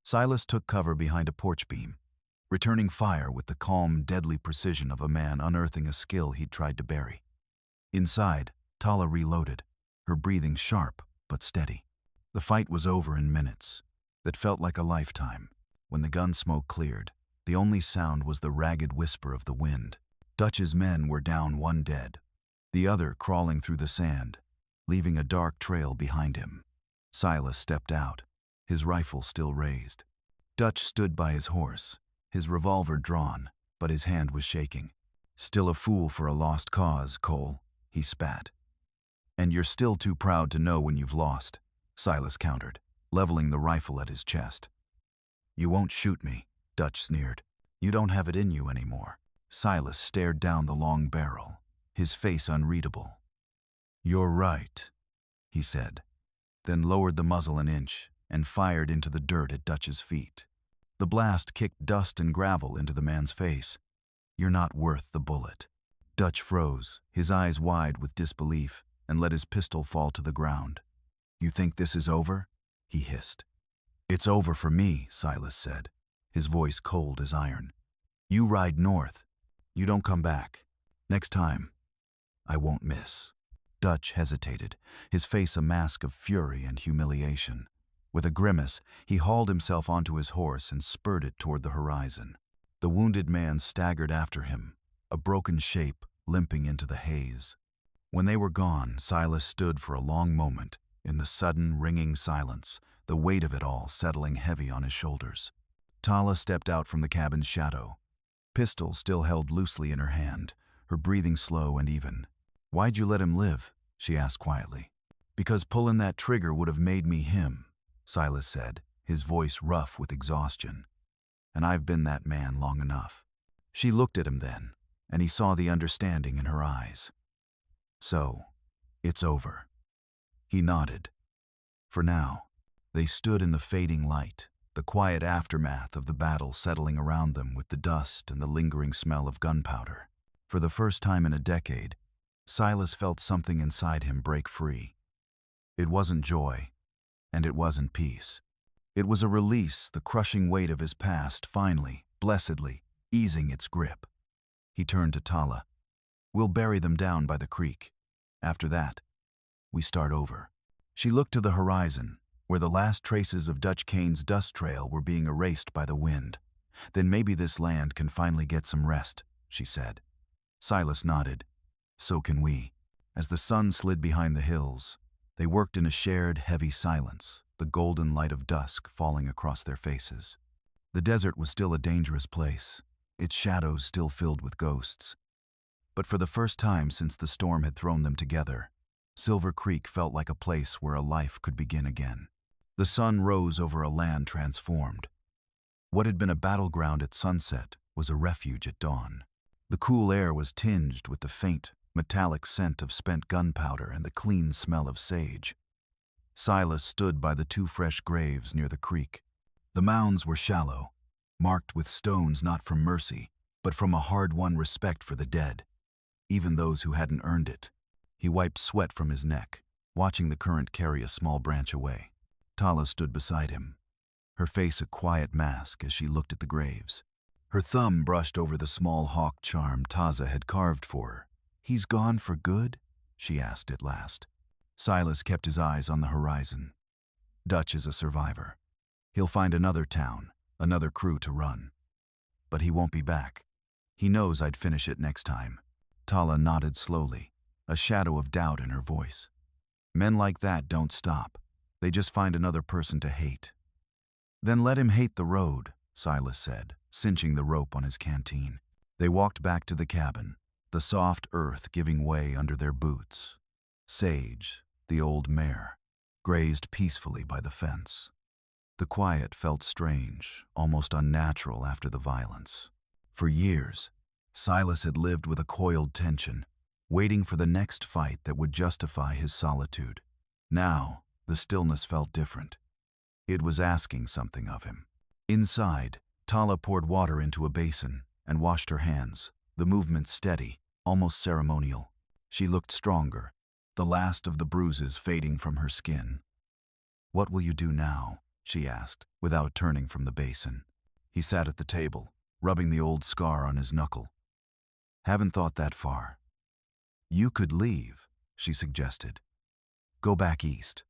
S1: Silas took cover behind a porch beam, returning fire with the calm, deadly precision of a man unearthing a skill he'd tried to bury. Inside, Tala reloaded, her breathing sharp but steady. The fight was over in minutes that felt like a lifetime. When the gun smoke cleared, the only sound was the ragged whisper of the wind. Dutch's men were down, one dead, the other crawling through the sand, leaving a dark trail behind him. Silas stepped out, his rifle still raised. Dutch stood by his horse, his revolver drawn, but his hand was shaking. "Still a fool for a lost cause, Cole," he spat. "And you're still too proud to know when you've lost," Silas countered, leveling the rifle at his chest. "You won't shoot me," Dutch sneered. "You don't have it in you anymore." Silas stared down the long barrel, his face unreadable. "You're right," he said, then lowered the muzzle an inch and fired into the dirt at Dutch's feet. The blast kicked dust and gravel into the man's face. "You're not worth the bullet." Dutch froze, his eyes wide with disbelief, and let his pistol fall to the ground. "You think this is over?" he hissed. "It's over for me," Silas said. his voice cold as iron. "You ride north. You don't come back. Next time, I won't miss." Dutch hesitated, his face a mask of fury and humiliation. With a grimace, he hauled himself onto his horse and spurred it toward the horizon. The wounded man staggered after him, a broken shape limping into the haze. When they were gone, Silas stood for a long moment, in the sudden, ringing silence, the weight of it all settling heavy on his shoulders. Tala stepped out from the cabin's shadow, pistol still held loosely in her hand, her breathing slow and even. "Why'd you let him live?" she asked quietly. "Because pulling that trigger would have made me him," Silas said, his voice rough with exhaustion. "And I've been that man long enough." She looked at him then, and he saw the understanding in her eyes. "So, it's over." He nodded. For now. They stood in the fading light, the quiet aftermath of the battle settling around them with the dust and the lingering smell of gunpowder. For the first time in a decade, Silas felt something inside him break free. It wasn't joy, and it wasn't peace. It was a release, the crushing weight of his past finally, blessedly, easing its grip. He turned to Tala. "We'll bury them down by the creek. After that, we start over." She looked to the horizon, where the last traces of Dutch Kane's dust trail were being erased by the wind. "Then maybe this land can finally get some rest," she said. Silas nodded. "So can we." As the sun slid behind the hills, they worked in a shared, heavy silence, the golden light of dusk falling across their faces. The desert was still a dangerous place, its shadows still filled with ghosts. But for the first time since the storm had thrown them together, Silver Creek felt like a place where a life could begin again. The sun rose over a land transformed. What had been a battleground at sunset was a refuge at dawn. The cool air was tinged with the faint, metallic scent of spent gunpowder and the clean smell of sage. Silas stood by the two fresh graves near the creek. The mounds were shallow, marked with stones not from mercy, but from a hard-won respect for the dead, even those who hadn't earned it. He wiped sweat from his neck, watching the current carry a small branch away. Tala stood beside him, her face a quiet mask as she looked at the graves. Her thumb brushed over the small hawk charm Taza had carved for her. "He's gone for good?" she asked at last. Silas kept his eyes on the horizon. "Dutch is a survivor. He'll find another town, another crew to run. But he won't be back. He knows I'd finish it next time." Tala nodded slowly, a shadow of doubt in her voice. "Men like that don't stop. They just find another person to hate." "Then let him hate the road," Silas said, cinching the rope on his canteen. They walked back to the cabin, the soft earth giving way under their boots. Sage, the old mare, grazed peacefully by the fence. The quiet felt strange, almost unnatural after the violence. For years, Silas had lived with a coiled tension, waiting for the next fight that would justify his solitude. Now, the stillness felt different. It was asking something of him. Inside, Tala poured water into a basin and washed her hands, the movement steady, almost ceremonial. She looked stronger, the last of the bruises fading from her skin. "What will you do now?" she asked, without turning from the basin. He sat at the table, rubbing the old scar on his knuckle. "Haven't thought that far." "You could leave," she suggested. "Go back east.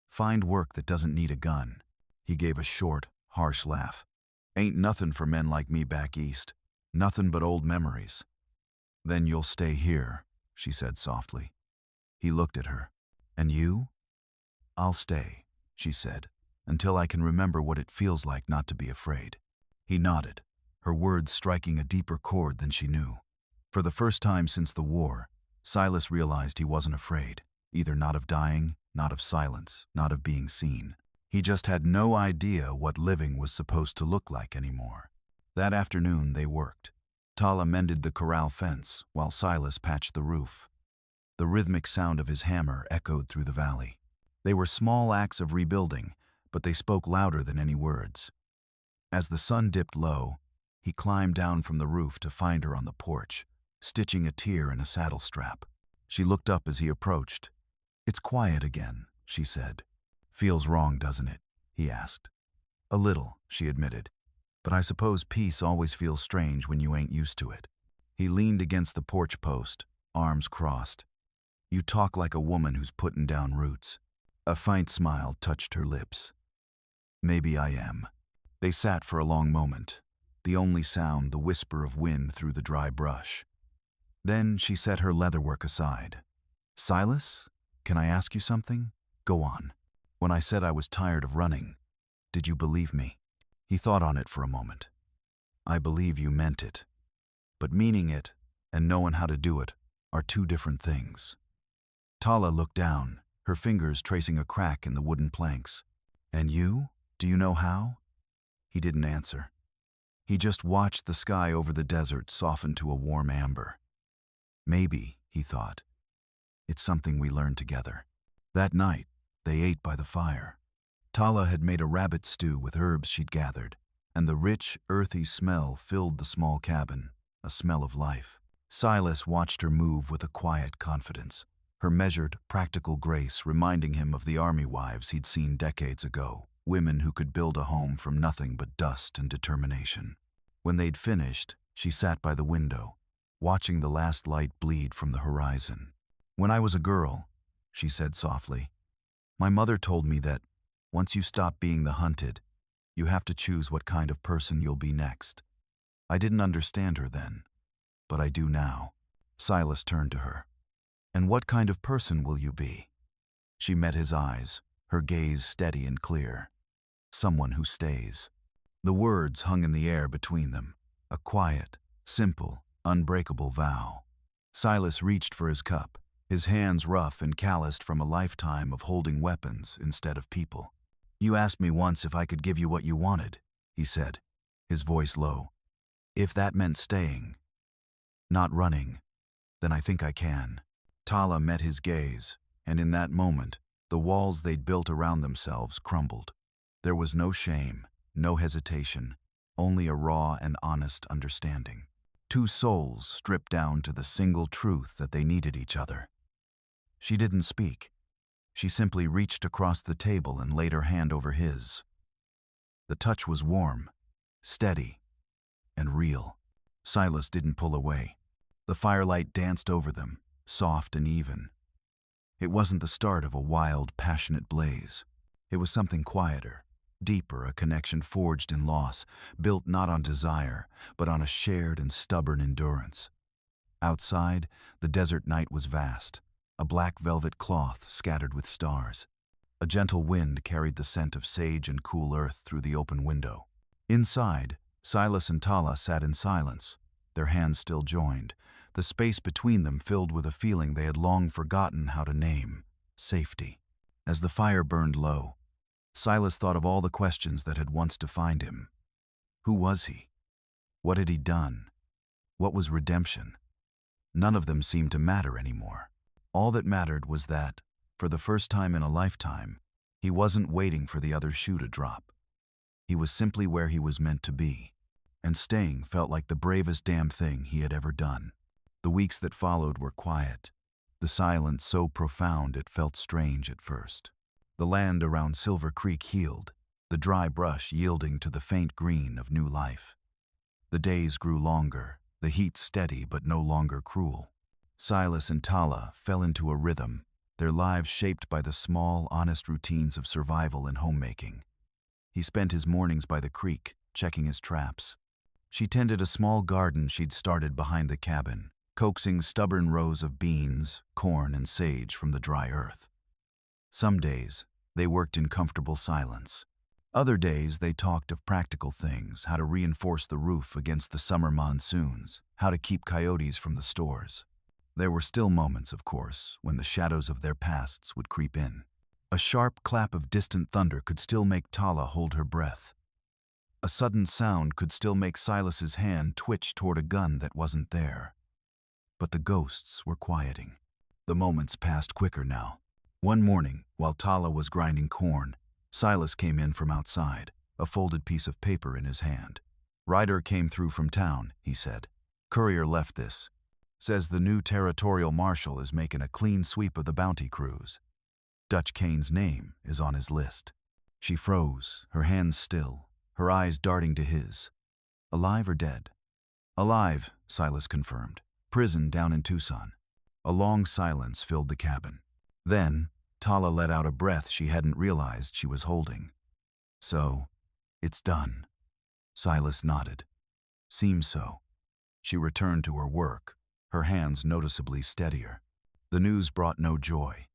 S1: Find work that doesn't need a gun." He gave a short, harsh laugh. "Ain't nothing for men like me back east. Nothing but old memories." "Then you'll stay here," she said softly. He looked at her. "And you?" "I'll stay," she said, "until I can remember what it feels like not to be afraid." He nodded, her words striking a deeper chord than she knew. For the first time since the war, Silas realized he wasn't afraid, either not of dying, not of silence, not of being seen. He just had no idea what living was supposed to look like anymore. That afternoon they worked. Tala mended the corral fence while Silas patched the roof. The rhythmic sound of his hammer echoed through the valley. They were small acts of rebuilding, but they spoke louder than any words. As the sun dipped low, he climbed down from the roof to find her on the porch, stitching a tear in a saddle strap. She looked up as he approached. "It's quiet again," she said. "Feels wrong, doesn't it?" he asked. "A little," she admitted. But I suppose peace always feels strange when you ain't used to it. He leaned against the porch post, arms crossed. You talk like a woman who's putting down roots. A faint smile touched her lips. Maybe I am. They sat for a long moment, the only sound the whisper of wind through the dry brush. Then she set her leatherwork aside. Silas, can I ask you something? Go on. When I said I was tired of running, did you believe me? He thought on it for a moment. I believe you meant it. But meaning it and knowing how to do it are two different things. Tala looked down, her fingers tracing a crack in the wooden planks. And you? Do you know how? He didn't answer. He just watched the sky over the desert soften to a warm amber. Maybe, he thought, it's something we learn together. That night, they ate by the fire. Tala had made a rabbit stew with herbs she'd gathered, and the rich, earthy smell filled the small cabin, a smell of life. Silas watched her move with a quiet confidence, her measured, practical grace reminding him of the army wives he'd seen decades ago, women who could build a home from nothing but dust and determination. When they'd finished, she sat by the window, watching the last light bleed from the horizon. When I was a girl, she said softly, my mother told me that once you stop being the hunted, you have to choose what kind of person you'll be next. I didn't understand her then, but I do now. Silas turned to her. And what kind of person will you be? She met his eyes, her gaze steady and clear. Someone who stays. The words hung in the air between them, a quiet, simple, unbreakable vow. Silas reached for his cup, his hands rough and calloused from a lifetime of holding weapons instead of people. You asked me once if I could give you what you wanted, he said, his voice low. If that meant staying, not running, then I think I can. Tala met his gaze, and in that moment, the walls they'd built around themselves crumbled. There was no shame, no hesitation, only a raw and honest understanding. Two souls stripped down to the single truth that they needed each other. She didn't speak. She simply reached across the table and laid her hand over his. The touch was warm, steady, and real. Silas didn't pull away. The firelight danced over them, soft and even. It wasn't the start of a wild, passionate blaze. It was something quieter, deeper, a connection forged in loss, built not on desire, but on a shared and stubborn endurance. Outside, the desert night was vast, a black velvet cloth scattered with stars. A gentle wind carried the scent of sage and cool earth through the open window. Inside, Silas and Tala sat in silence, their hands still joined, the space between them filled with a feeling they had long forgotten how to name: safety. As the fire burned low, Silas thought of all the questions that had once defined him. Who was he? What had he done? What was redemption? None of them seemed to matter anymore. All that mattered was that, for the first time in a lifetime, he wasn't waiting for the other shoe to drop. He was simply where he was meant to be, and staying felt like the bravest damn thing he had ever done. The weeks that followed were quiet, the silence so profound it felt strange at first. The land around Silver Creek healed, the dry brush yielding to the faint green of new life. The days grew longer, the heat steady but no longer cruel. Silas and Tala fell into a rhythm, their lives shaped by the small, honest routines of survival and homemaking. He spent his mornings by the creek, checking his traps. She tended a small garden she'd started behind the cabin, coaxing stubborn rows of beans, corn, and sage from the dry earth. Some days, they worked in comfortable silence. Other days, they talked of practical things, how to reinforce the roof against the summer monsoons, how to keep coyotes from the stores. There were still moments, of course, when the shadows of their pasts would creep in. A sharp clap of distant thunder could still make Tala hold her breath. A sudden sound could still make Silas's hand twitch toward a gun that wasn't there. But the ghosts were quieting. The moments passed quicker now. One morning, while Tala was grinding corn, Silas came in from outside, a folded piece of paper in his hand. "Rider came through from town," he said. "Courier left this. Says the new territorial marshal is making a clean sweep of the bounty crews. Dutch Kane's name is on his list." She froze, her hands still, her eyes darting to his. Alive or dead? Alive, Silas confirmed. Prison down in Tucson. A long silence filled the cabin. Then, Tala let out a breath she hadn't realized she was holding. So, it's done. Silas nodded. Seems so. She returned to her work, her hands noticeably steadier. The news brought no joy,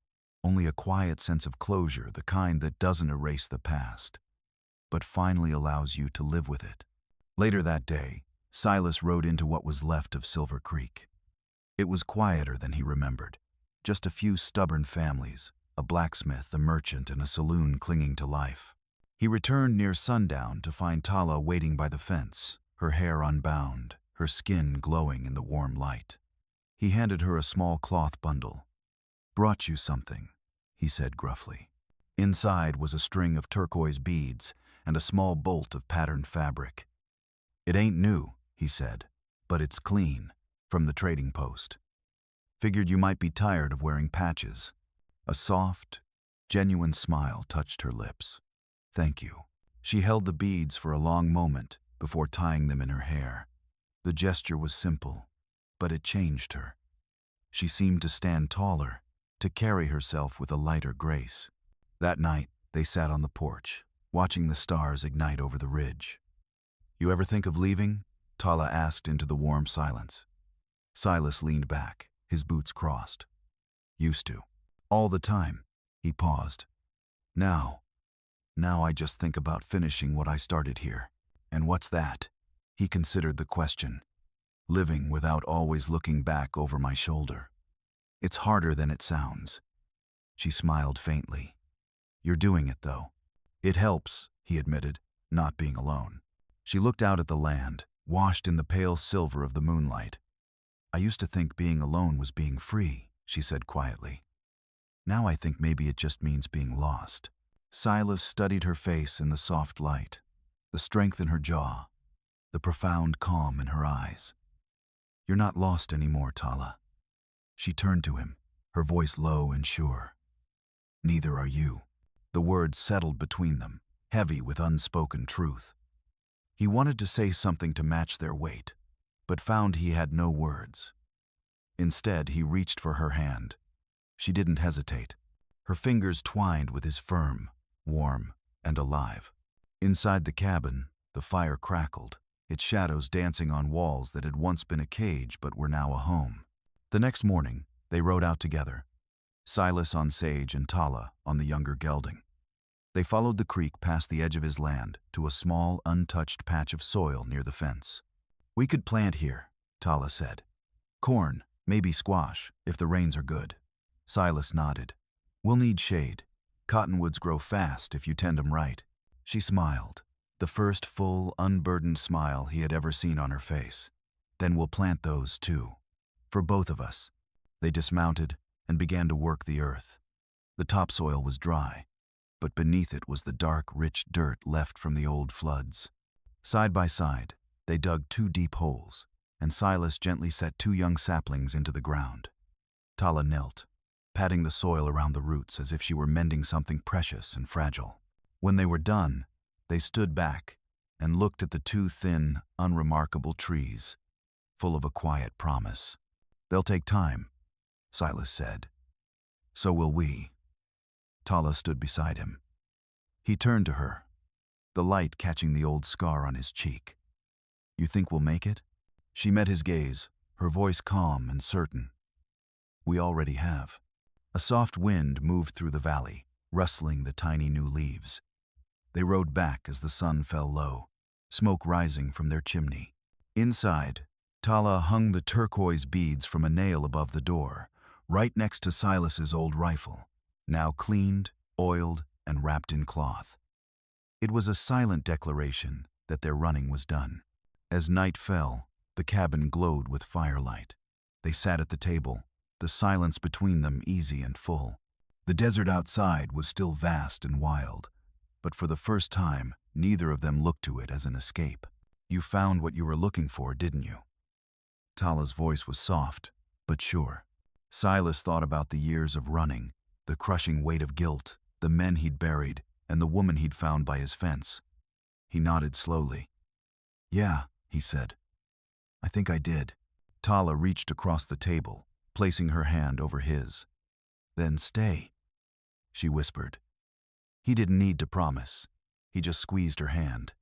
S1: only a quiet sense of closure, the kind that doesn't erase the past, but finally allows you to live with it. Later that day, Silas rode into what was left of Silver Creek. It was quieter than he remembered. Just a few stubborn families, a blacksmith, a merchant, and a saloon clinging to life. He returned near sundown to find Tala waiting by the fence, her hair unbound, her skin glowing in the warm light. He handed her a small cloth bundle. "Brought you something," he said gruffly. Inside was a string of turquoise beads and a small bolt of patterned fabric. "It ain't new," he said, "but it's clean, from the trading post. Figured you might be tired of wearing patches." A soft, genuine smile touched her lips. "Thank you." She held the beads for a long moment before tying them in her hair. The gesture was simple, but it changed her. She seemed to stand taller, to carry herself with a lighter grace. That night, they sat on the porch, watching the stars ignite over the ridge. "You ever think of leaving?" Tala asked into the warm silence. Silas leaned back, his boots crossed. "Used to. All the time." He paused. Now I just think about finishing what I started here." "And what's that?" He considered the question. "Living without always looking back over my shoulder. It's harder than it sounds." She smiled faintly. "You're doing it, though." "It helps," he admitted, not being alone. She looked out at the land, washed in the pale silver of the moonlight. "I used to think being alone was being free," she said quietly. "Now I think maybe it just means being lost." Silas studied her face in the soft light, the strength in her jaw, the profound calm in her eyes. "You're not lost anymore, Tala." She turned to him, her voice low and sure. "Neither are you." The words settled between them, heavy with unspoken truth. He wanted to say something to match their weight, but found he had no words. Instead, he reached for her hand. She didn't hesitate. Her fingers twined with his firm, warm, and alive. Inside the cabin, the fire crackled, its shadows dancing on walls that had once been a cage but were now a home. The next morning, they rode out together, Silas on Sage and Tala on the younger gelding. They followed the creek past the edge of his land to a small, untouched patch of soil near the fence. "We could plant here," Tala said. "Corn, maybe squash, if the rains are good." Silas nodded. "We'll need shade. Cottonwoods grow fast if you tend 'em right." She smiled, the first full, unburdened smile he had ever seen on her face. "Then we'll plant those, too. For both of us." They dismounted and began to work the earth. The topsoil was dry, but beneath it was the dark, rich dirt left from the old floods. Side by side, they dug 2 deep holes, and Silas gently set 2 young saplings into the ground. Tala knelt, patting the soil around the roots as if she were mending something precious and fragile. When they were done, they stood back and looked at the 2 thin, unremarkable trees, full of a quiet promise. "They'll take time," Silas said. "So will we." Tala stood beside him. He turned to her, the light catching the old scar on his cheek. "You think we'll make it?" She met his gaze, her voice calm and certain. "We already have." A soft wind moved through the valley, rustling the tiny new leaves. They rode back as the sun fell low, smoke rising from their chimney. Inside, Tala hung the turquoise beads from a nail above the door, right next to Silas's old rifle, now cleaned, oiled, and wrapped in cloth. It was a silent declaration that their running was done. As night fell, the cabin glowed with firelight. They sat at the table, the silence between them easy and full. The desert outside was still vast and wild, but for the first time, neither of them looked to it as an escape. "You found what you were looking for, didn't you?" Tala's voice was soft, but sure. Silas thought about the years of running, the crushing weight of guilt, the men he'd buried, and the woman he'd found by his fence. He nodded slowly. "Yeah," he said. "I think I did." Tala reached across the table, placing her hand over his. "Then stay," she whispered. He didn't need to promise. He just squeezed her hand.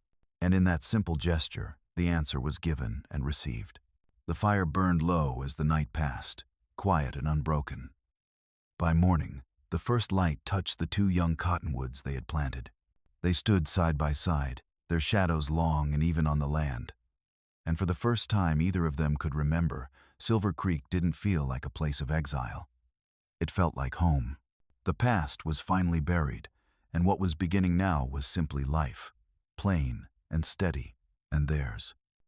S1: And in that simple gesture, the answer was given and received. The fire burned low as the night passed, quiet and unbroken. By morning, the first light touched the 2 young cottonwoods they had planted. They stood side by side, their shadows long and even on the land. And for the first time either of them could remember, Silver Creek didn't feel like a place of exile. It felt like home. The past was finally buried, and what was beginning now was simply life, plain and steady, and theirs.